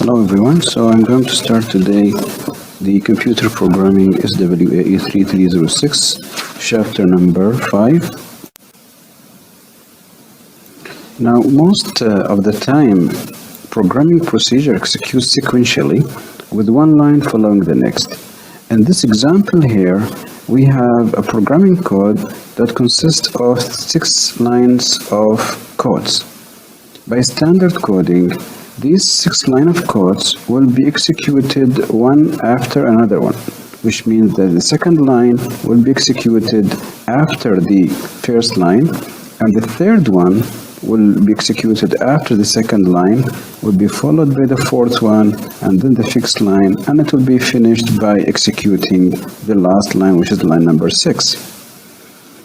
Hello everyone, so I'm going to start today the computer programming SWAE 3306 chapter number 5. Now most of the time programming procedure executes sequentially with one line following the next. In this example here we have a programming code that consists of 6 lines of codes. By standard coding, these 6 lines of codes will be executed one after another one, which means that the second line will be executed after the first line, and the third one will be executed after the second line, will be followed by the fourth one, and then the fifth line, and it will be finished by executing the last line, which is line number 6.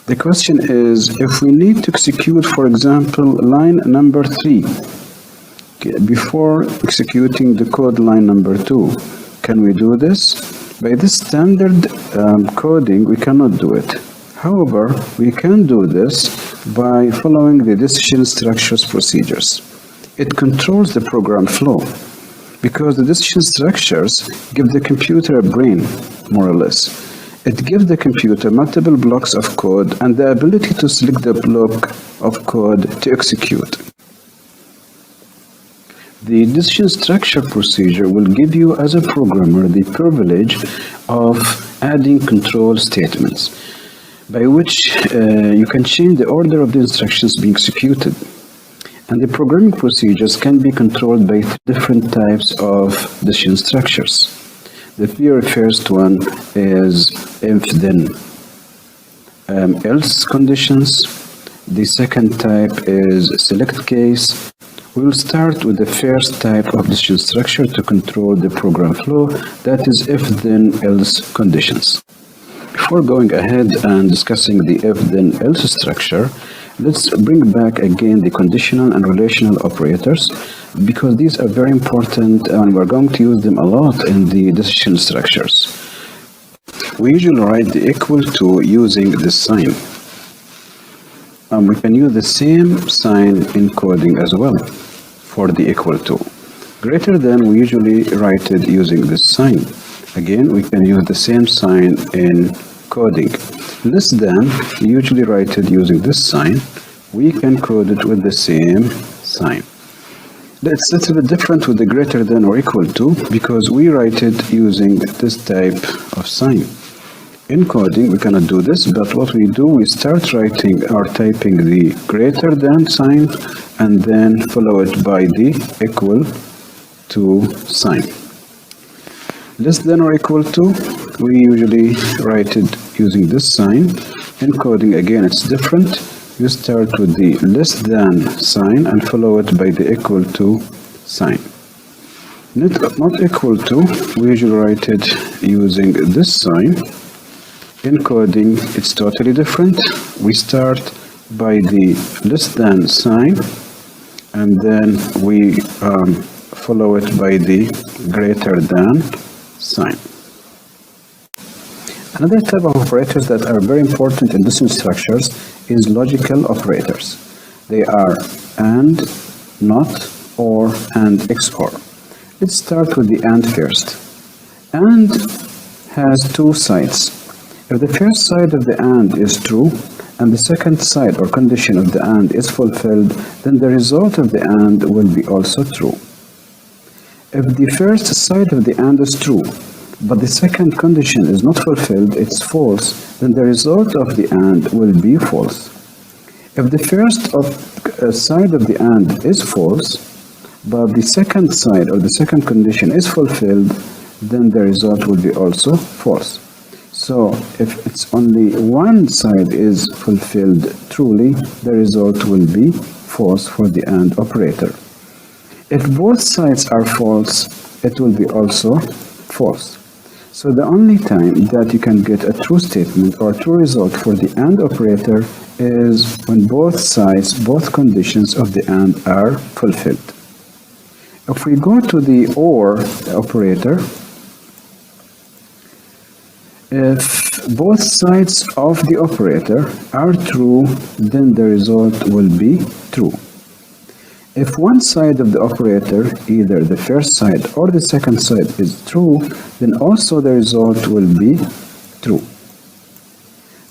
The question is, if we need to execute, for example, line number 3, before executing the code line number 2, can we do this? By this standard coding, we cannot do it. However, we can do this by following the decision structures procedures. It controls the program flow because the decision structures give the computer a brain, more or less. It gives the computer multiple blocks of code and the ability to select the block of code to execute. The decision structure procedure will give you as a programmer the privilege of adding control statements by which you can change the order of the instructions being executed. And the programming procedures can be controlled by different types of decision structures. The very first one is if-then else conditions. The second type is select case. We will start with the first type of decision structure to control the program flow, that is if-then else conditions. Before going ahead and discussing the if-then else structure, let's bring back again the conditional and relational operators, because these are very important and we're going to use them a lot in the decision structures. We usually write the equal to using this sign. We can use the same sign in coding as well for the equal to. Greater than, we usually write it using this sign. Again, we can use the same sign in coding. Less than, we usually write it using this sign. We can code it with the same sign. It's a little bit different with the greater than or equal to, because we write it using this type of sign. In coding, we cannot do this, but what we do, we start writing or typing the greater than sign and then follow it by the equal to sign. Less than or equal to, we usually write it using this sign. In coding, again, it's different. You start with the less than sign and follow it by the equal to sign. Not equal to, we usually write it using this sign. In coding, it's totally different. We start by the less than sign and then we follow it by the greater than sign. Another type of operators that are very important in decision structures is logical operators. They are AND, NOT, OR, and XOR. Let's start with the AND first. AND has two sides. If the first side of the AND is true, and the second side or condition of the AND is fulfilled, then the result of the AND will be also true. If the first side of the AND is true, but the second condition is not fulfilled, it's false, then the result of the AND will be false. If the first side of the AND is false, but the second side or the second condition is fulfilled, then the result will be also false. So if it's only one side is fulfilled truly, the result will be false for the AND operator. If both sides are false, it will be also false. So the only time that you can get a true statement or true result for the AND operator is when both sides, both conditions of the AND are fulfilled. If we go to the OR operator, if both sides of the operator are true, then the result will be true. If one side of the operator, either the first side or the second side, is true, then also the result will be true.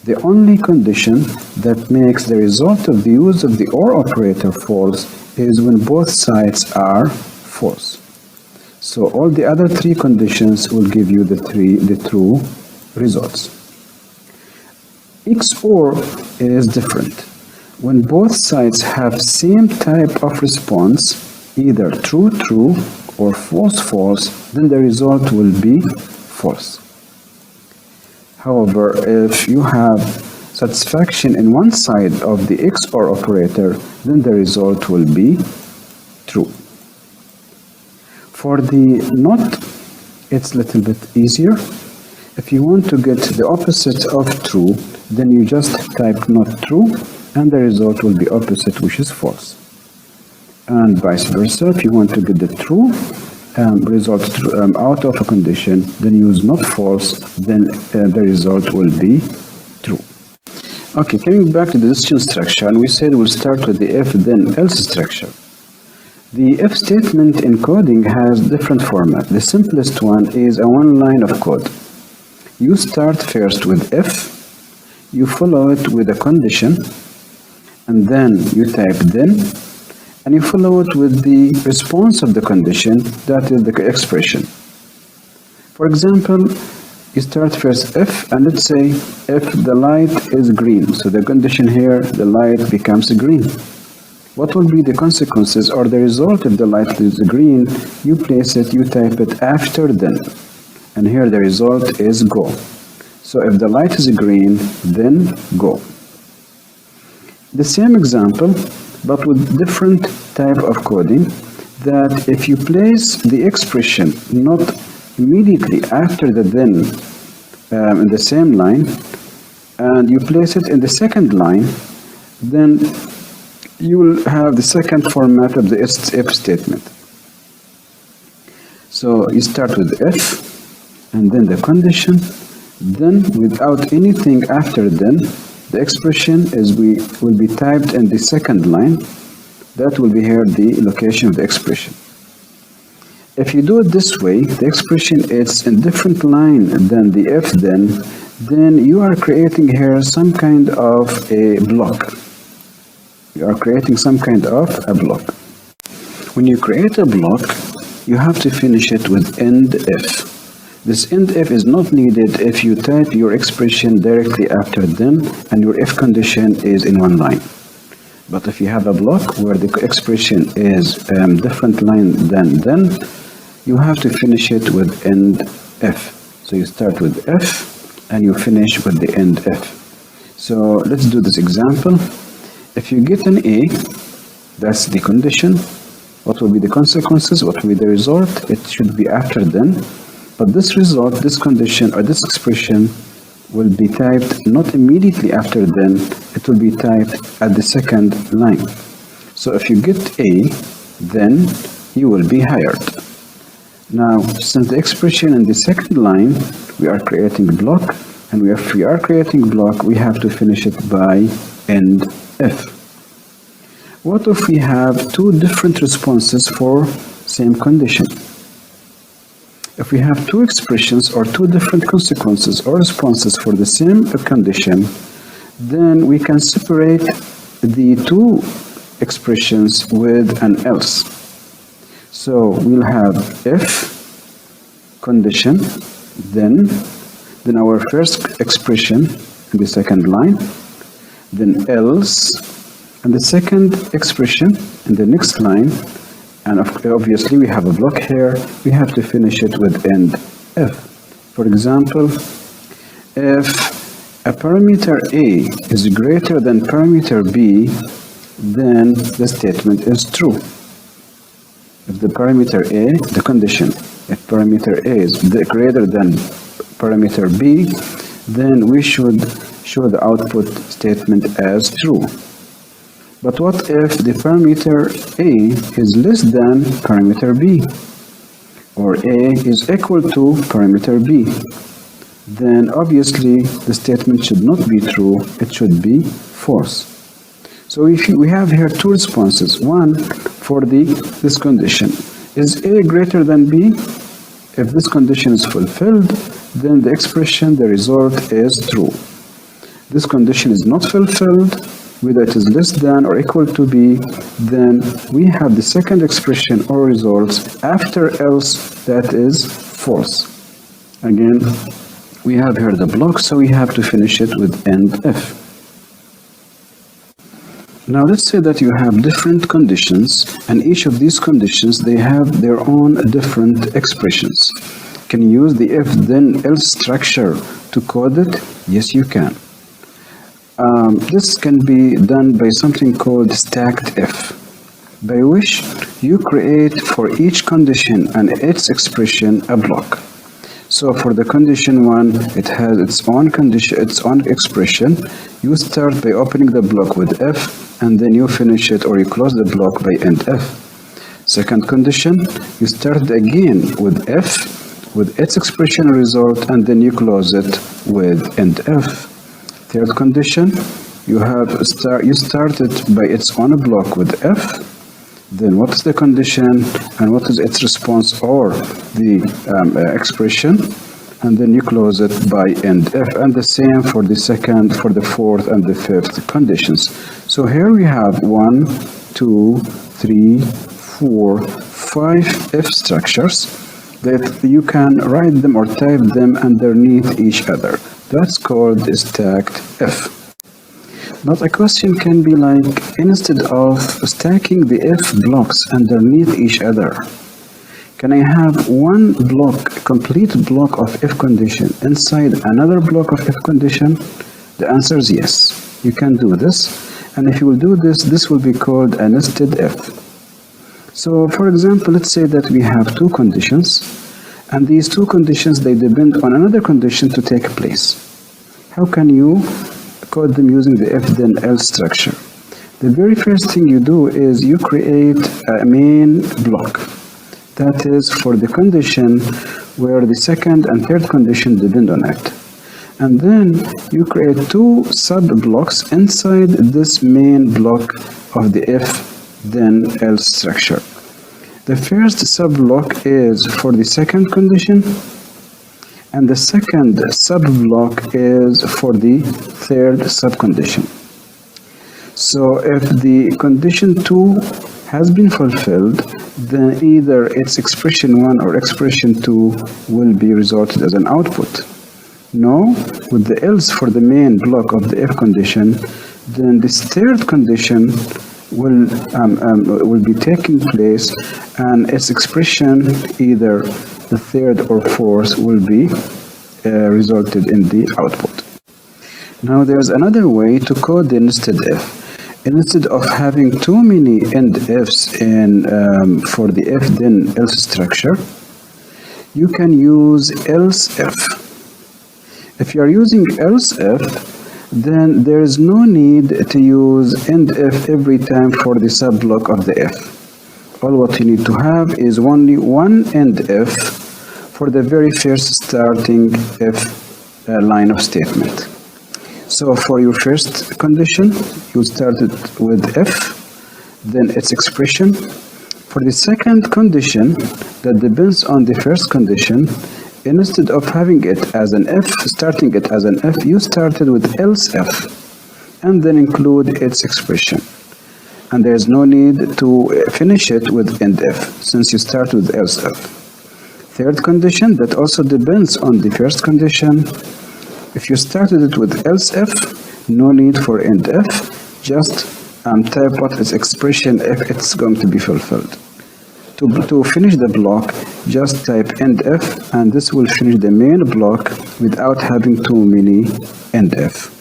The only condition that makes the result of the use of the OR operator false is when both sides are false. So all the other three conditions will give you the true results. XOR is different. When both sides have same type of response, either true true or false false, then the result will be false. However, if you have satisfaction in one side of the XOR operator, then the result will be true. For the NOT, it's a little bit easier. If you want to get the opposite of true, then you just type not true, and the result will be opposite, which is false. And vice versa, if you want to get the true result out of a condition, then use not false, then the result will be true. Okay, coming back to the decision structure, and we said we'll start with the if then else structure. The if statement in coding has different format. The simplest one is a one line of code. You start first with if, you follow it with a condition, and then you type then, and you follow it with the response of the condition, that is the expression. For example, you start first if, and let's say if the light is green. So the condition here, the light becomes green. What will be the consequences or the result if the light is green? You place it, you type it after then. And here the result is go. So if the light is green, then go. The same example, but with different type of coding, that if you place the expression not immediately after the then in the same line, and you place it in the second line, then you will have the second format of the if statement. So you start with if, and then the condition, then without anything after then, the expression will be typed in the second line. That will be here the location of the expression. If you do it this way, the expression is in different line than the if then you are creating here some kind of a block. You are creating some kind of a block. When you create a block, you have to finish it with end if. This end if is not needed if you type your expression directly after then and your if condition is in one line. But if you have a block where the expression is different line than then, you have to finish it with end if. So you start with if and you finish with the end if. So let's do this example. If you get an A, that's the condition. What will be the consequences? What will be the result? It should be after then. But this result, this condition, or this expression will be typed not immediately after then, it will be typed at the second line. So if you get A, then you will be hired. Now, since the expression in the second line, we are creating a block, and if we are creating a block, we have to finish it by end if. What if we have two different responses for same condition? If we have two expressions or two different consequences or responses for the same condition, then we can separate the two expressions with an else. So we'll have if condition, then our first expression in the second line, then else, and the second expression in the next line. And obviously we have a block here, we have to finish it with end if. For example, if a parameter A is greater than parameter B, then the statement is true. If the parameter A, the condition, if parameter A is greater than parameter B, then we should show the output statement as true. But what if the parameter A is less than parameter B, or A is equal to parameter B? Then obviously the statement should not be true, it should be false. So we have here two responses. One for this condition. Is A greater than B? If this condition is fulfilled, then the expression, the result is true. This condition is not fulfilled, whether it is less than or equal to B, then we have the second expression or result after else, that is false. Again, we have here the block, so we have to finish it with end if. Now let's say that you have different conditions, and each of these conditions, they have their own different expressions. Can you use the if then else structure to code it? Yes, you can. This can be done by something called stacked if, by which you create for each condition and its expression a block. So for the condition 1, it has its own condition, its own expression. You start by opening the block with if, and then you finish it or you close the block by end if. Second condition, you start again with if, with its expression result, and then you close it with end if. Third condition, you started by its own block with if. Then what is the condition and what is its response or the expression, and then you close it by end if, and the same for the second, for the fourth and the fifth conditions. So here we have 1, 2, 3, 4, 5 if structures that you can write them or type them underneath each other. That's called stacked if. But a question can be like, instead of stacking the if blocks underneath each other, can I have one block, complete block of if condition inside another block of if condition? The answer is yes. You can do this. And if you will do this, this will be called a nested if. So for example, let's say that we have two conditions, and these two conditions, they depend on another condition to take place. How can you code them using the if then else structure? The very first thing you do is you create a main block. That is for the condition where the second and third condition depend on it. And then you create two sub-blocks inside this main block of the if then else structure. The first sub-block is for the second condition, and the second sub-block is for the third sub-condition. So if the condition 2 has been fulfilled, then either its expression 1 or expression 2 will be resulted as an output. No, with the else for the main block of the if condition, then this third condition will be taking place, and its expression, either the third or fourth, will be resulted in the output. Now there's another way to code the nested if. Instead of having too many end ifs in for the if then else structure, you can use else if. If you are using else if, then there is no need to use end if every time for the sub-block of the if. All what you need to have is only one end if for the very first starting if line of statement. So for your first condition, you started with if, then its expression. For the second condition that depends on the first condition, instead of having it as an if, starting it as an if, you started with else if, and then include its expression. And there is no need to finish it with end if, since you start with else if. Third condition that also depends on the first condition. If you started it with else if, no need for end if, just type what is expression if it's going to be fulfilled. To finish the block, just type end if, and this will finish the main block without having too many end if.